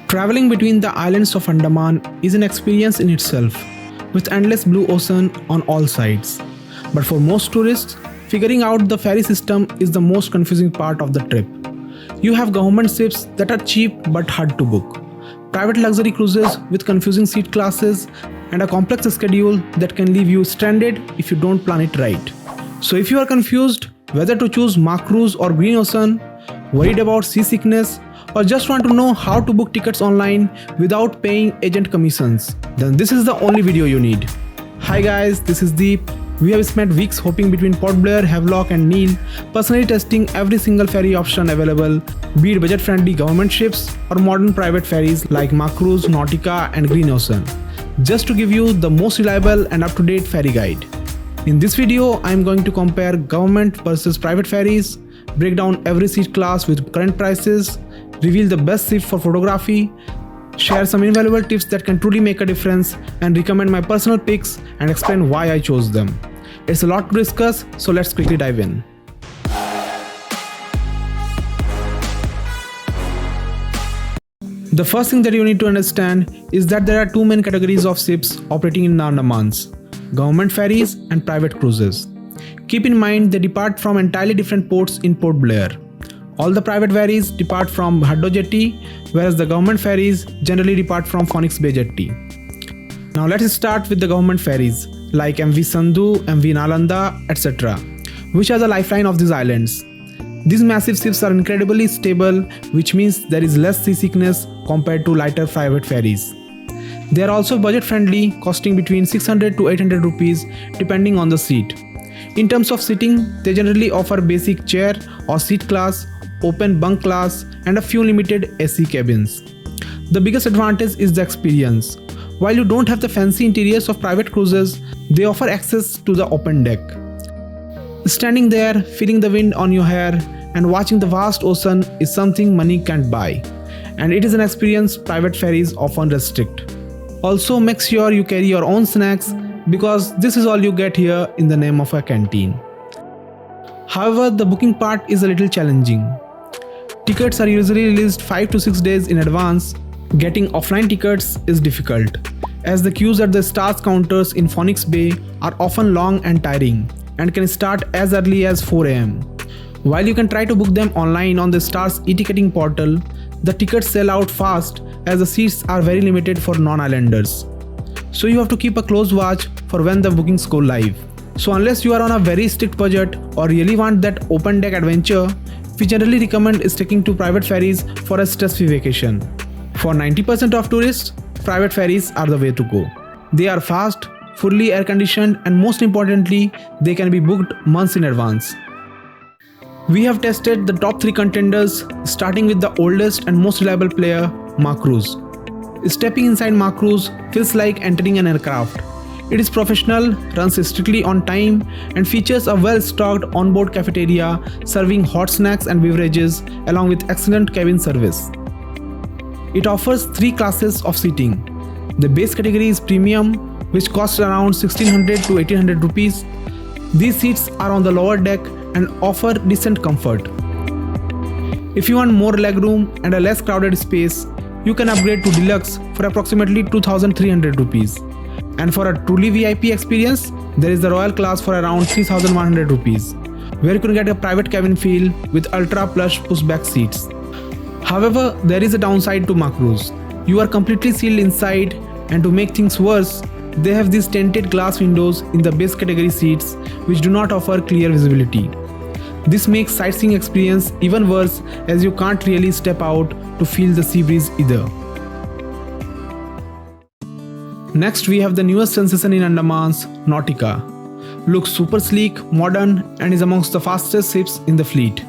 Traveling between the islands of Andaman is an experience in itself, with endless blue ocean on all sides. But for most tourists, figuring out the ferry system is the most confusing part of the trip. You have government ships that are cheap but hard to book, private luxury cruises with confusing seat classes, and a complex schedule that can leave you stranded if you don't plan it right. So if you are confused whether to choose Makruzz or Green Ocean, worried about seasickness, or just want to know how to book tickets online without paying agent commissions, then this is the only video you need. Hi guys, this is Dweep. We have spent weeks hopping between Port Blair, Havelock and Neil, personally testing every single ferry option available, be it budget-friendly government ships or modern private ferries like Makruzz, Nautika and Green Ocean, just to give you the most reliable and up-to-date ferry guide. In this video, I am going to compare government versus private ferries, break down every seat class with current prices, reveal the best ship for photography, share some invaluable tips that can truly make a difference, and recommend my personal picks and explain why I chose them. It's a lot to discuss, so let's quickly dive in. The first thing that you need to understand is that there are two main categories of ships operating in the Andamans: government ferries and private cruises. Keep in mind they depart from entirely different ports in Port Blair. All the private ferries depart from Haddo Jetty, whereas the government ferries generally depart from Phoenix Bay Jetty. Now let's start with the government ferries like MV Sandhu, MV Nalanda, etc., which are the lifeline of these islands. These massive ships are incredibly stable, which means there is less seasickness compared to lighter private ferries. They are also budget friendly, costing between 600 to 800 rupees depending on the seat. In terms of seating, they generally offer basic chair or seat class, open bunk class, and a few limited AC cabins. The biggest advantage is the experience. While you don't have the fancy interiors of private cruises, they offer access to the open deck. Standing there, feeling the wind on your hair, and watching the vast ocean is something money can't buy, and it is an experience private ferries often restrict. Also, make sure you carry your own snacks, because this is all you get here in the name of a canteen. However, the booking part is a little challenging. Tickets are usually released 5 to 6 days in advance. Getting offline tickets is difficult, as the queues at the Stars counters in Phoenix Bay are often long and tiring and can start as early as 4 am. While you can try to book them online on the Stars e-ticketing portal, the tickets sell out fast as the seats are very limited for non-islanders. So you have to keep a close watch for when the bookings go live. So unless you are on a very strict budget or really want that open deck adventure, we generally recommend sticking to private ferries for a stress-free vacation. For 90% of tourists, private ferries are the way to go. They are fast, fully air-conditioned, and most importantly, they can be booked months in advance. We have tested the top 3 contenders, starting with the oldest and most reliable player, Makruzz. Stepping inside Makruzz feels like entering an aircraft. It is professional, runs strictly on time, and features a well-stocked onboard cafeteria serving hot snacks and beverages along with excellent cabin service. It offers 3 classes of seating. The base category is premium, which costs around 1600 to 1800 rupees. These seats are on the lower deck and offer decent comfort. If you want more legroom and a less crowded space, you can upgrade to deluxe for approximately 2300 rupees. And for a truly VIP experience, there is the Royal class for around 3100 rupees, where you can get a private cabin feel with ultra plush pushback seats. However, there is a downside to Makruzz. You are completely sealed inside, and to make things worse, they have these tinted glass windows in the base category seats which do not offer clear visibility. This makes sightseeing experience even worse, as you can't really step out to feel the sea breeze either. Next, we have the newest sensation in Andamans, Nautika. Looks super sleek, modern, and is amongst the fastest ships in the fleet.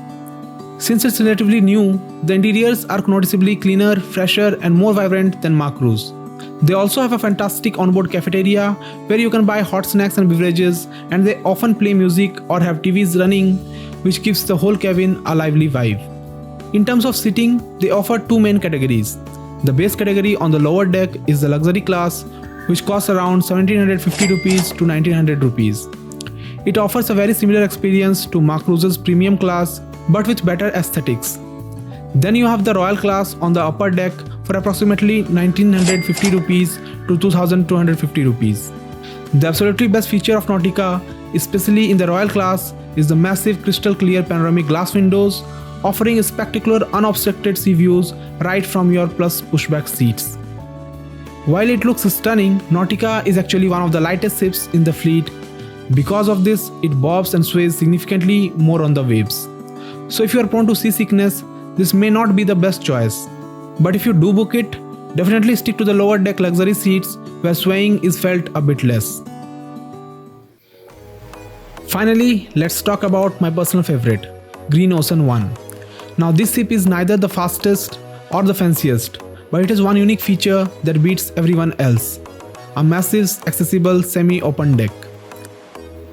Since it's relatively new, the interiors are noticeably cleaner, fresher, and more vibrant than Makruzz. They also have a fantastic onboard cafeteria where you can buy hot snacks and beverages, and they often play music or have TVs running, which gives the whole cabin a lively vibe. In terms of seating, they offer 2 main categories. The base category on the lower deck is the luxury class, which costs around 1750 rupees to 1900 rupees. It offers a very similar experience to Makruzz's premium class, but with better aesthetics. Then you have the Royal class on the upper deck for approximately 1950 rupees to 2250 rupees. The absolutely best feature of Nautika, especially in the Royal class, is the massive crystal clear panoramic glass windows, offering spectacular unobstructed sea views right from your plus pushback seats. While it looks stunning, Nautika is actually one of the lightest ships in the fleet. Because of this, it bobs and sways significantly more on the waves. So if you are prone to seasickness, this may not be the best choice. But if you do book it, definitely stick to the lower deck luxury seats where swaying is felt a bit less. Finally, let's talk about my personal favorite, Green Ocean 1. Now this ship is neither the fastest or the fanciest, but it has one unique feature that beats everyone else: a massive, accessible, semi-open deck.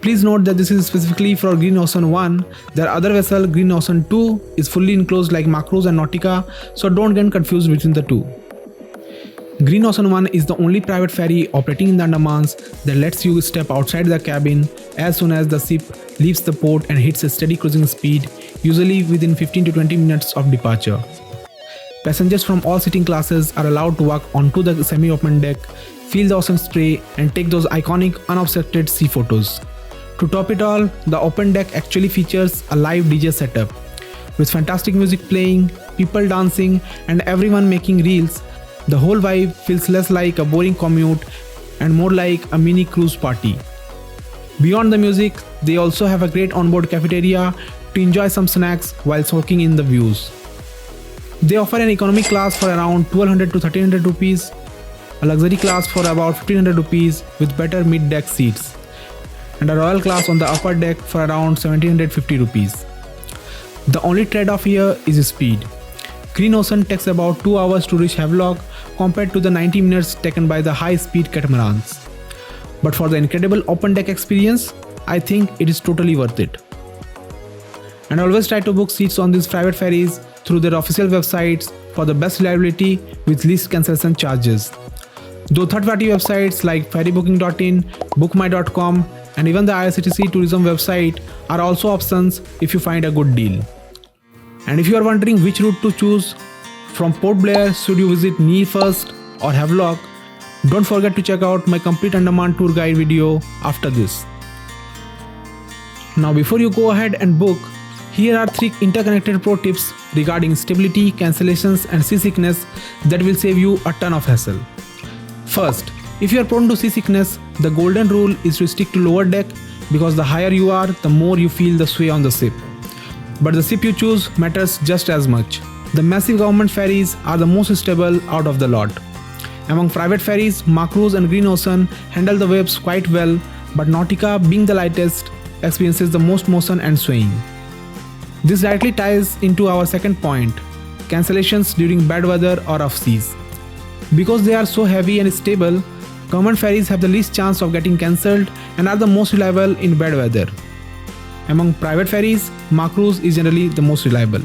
Please note that this is specifically for Green Ocean 1. Their other vessel, Green Ocean 2, is fully enclosed like Makruzz and Nautika, so don't get confused between the two. Green Ocean 1 is the only private ferry operating in the Andamans that lets you step outside the cabin as soon as the ship leaves the port and hits a steady cruising speed, usually within 15 to 20 minutes of departure. Passengers from all seating classes are allowed to walk onto the semi-open deck, feel the ocean spray, and take those iconic unobstructed sea photos. To top it all, the open deck actually features a live DJ setup. With fantastic music playing, people dancing, and everyone making reels, the whole vibe feels less like a boring commute and more like a mini cruise party. Beyond the music, they also have a great onboard cafeteria to enjoy some snacks while soaking in the views. They offer an economy class for around 1200 to 1300 rupees, a luxury class for about 1500 rupees with better mid-deck seats, and a royal class on the upper deck for around 1750 rupees. The only trade-off here is speed. Green Ocean takes about 2 hours to reach Havelock compared to the 90 minutes taken by the high-speed catamarans. But for the incredible open deck experience, I think it is totally worth it. And always try to book seats on these private ferries through their official websites for the best reliability with least cancellation charges. Though third-party websites like ferrybooking.in, bookmy.com, and even the IRCTC tourism website are also options if you find a good deal. And if you are wondering which route to choose, from Port Blair should you visit Ni first or Havelock, don't forget to check out my complete Andaman tour guide video after this. Now before you go ahead and book, here are 3 interconnected pro tips regarding stability, cancellations and seasickness that will save you a ton of hassle. First, if you are prone to seasickness, the golden rule is to stick to lower deck because the higher you are, the more you feel the sway on the ship. But the ship you choose matters just as much. The massive government ferries are the most stable out of the lot. Among private ferries, Makruzz and Green Ocean handle the waves quite well, but Nautika, being the lightest, experiences the most motion and swaying. This directly ties into our second point, cancellations during bad weather or rough seas. Because they are so heavy and stable, government ferries have the least chance of getting cancelled and are the most reliable in bad weather. Among private ferries, Makruzz is generally the most reliable.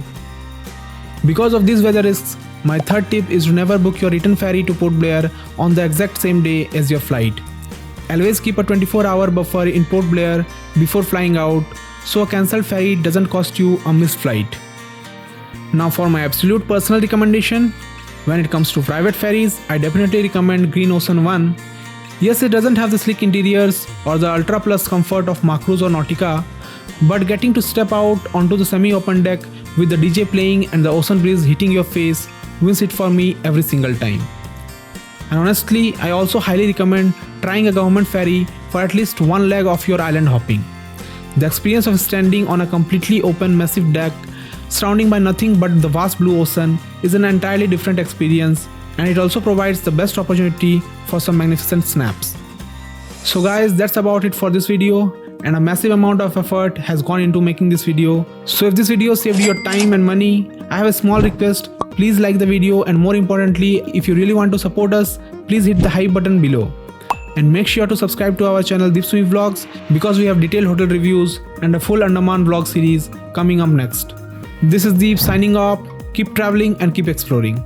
Because of these weather risks, my third tip is to never book your return ferry to Port Blair on the exact same day as your flight. Always keep a 24-hour buffer in Port Blair before flying out, so a cancelled ferry doesn't cost you a missed flight. Now for my absolute personal recommendation, when it comes to private ferries, I definitely recommend Green Ocean 1. Yes, it doesn't have the sleek interiors or the ultra plus comfort of Makruzz or Nautika, but getting to step out onto the semi-open deck with the DJ playing and the ocean breeze hitting your face wins it for me every single time. And honestly, I also highly recommend trying a government ferry for at least one leg of your island hopping. The experience of standing on a completely open massive deck, surrounded by nothing but the vast blue ocean, is an entirely different experience, and it also provides the best opportunity for some magnificent snaps. So guys, that's about it for this video, and a massive amount of effort has gone into making this video. So if this video saved your time and money, I have a small request. Please like the video, and more importantly, if you really want to support us, please hit the hype button below. And make sure to subscribe to our channel Deep Swim Vlogs because we have detailed hotel reviews and a full Andaman vlog series coming up next. This is Deep signing off. Keep traveling and keep exploring.